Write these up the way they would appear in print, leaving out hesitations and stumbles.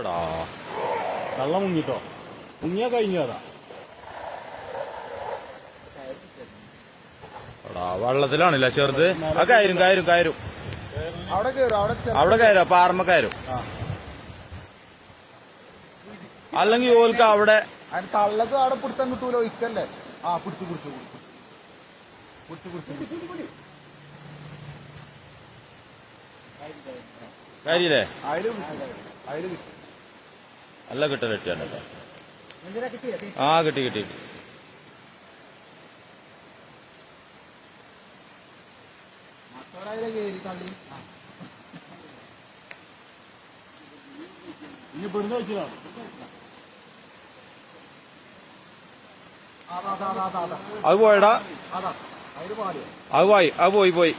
എടാ വെള്ളം മുങ്ങിട്ടോ, മുങ്ങിയാ കഴിഞ്ഞു അതാ. എടാ വെള്ളത്തിലാണില്ല ചെറുത്. ആ കയറും കയറും കയറും അവിടെ കയറും, പാറമ്മ കയറും. അല്ലെങ്കിൽ ഓൽക്ക് അവിടെ തള്ളത് അവിടെ പിടുത്തം കിട്ടൂലോ, ഇക്കല്ലേ. ആ പിടിച്ചു കാര്യല്ലേ അതില് നല്ല കിട്ടലെട്ടിയാണ്. ആ കിട്ടി കിട്ടി. ഇനി പെടുന്ന വെച്ചതാണ്. അത് പോയടാ, അത് പോയി പോയി.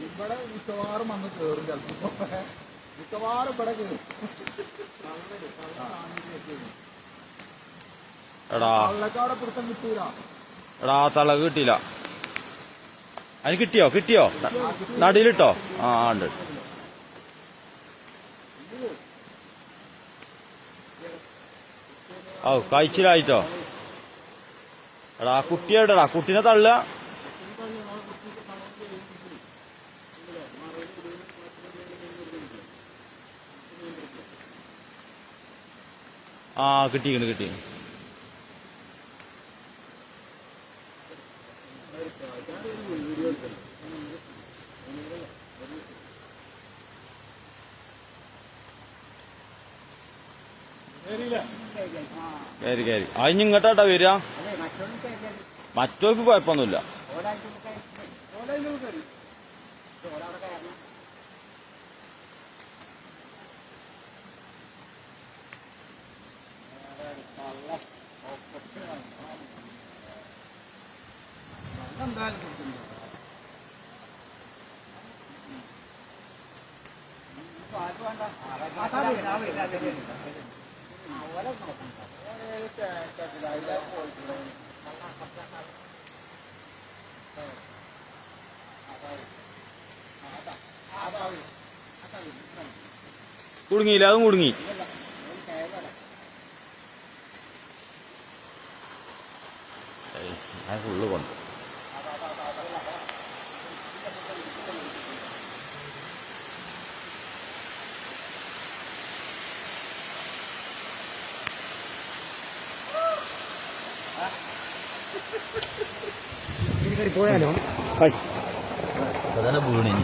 ഇവിടെ മിക്കവാറും വന്ന് കയറും, ചിലപ്പോ മിക്കവാറും ഇവിടെ കയറും. എടാ തള്ളക്കാടെ പിടുത്തം കിട്ടൂല. എടാ തള്ള കിട്ടിയില്ല. അതിന് കിട്ടിയോ നടിയിലിട്ടോ? ആ ഉണ്ട്. ഓ കഴിച്ചിലായിട്ടോ. എടാ കുട്ടിയെവിടെടാ? കുട്ടീനെ തള്ളുക. ആ കിട്ടിക്കണ്. കയറി അതിന് ഇങ്ങോട്ടാ വരിക. മറ്റവർക്ക് കുഴപ്പമൊന്നുമില്ല. കുടുങ്ങിയില്ല, അതും കുടുങ്ങി. ഞാൻ ഫുള്ള് കൊണ്ട് പോയാലോ അതന്നെ വീണിനി.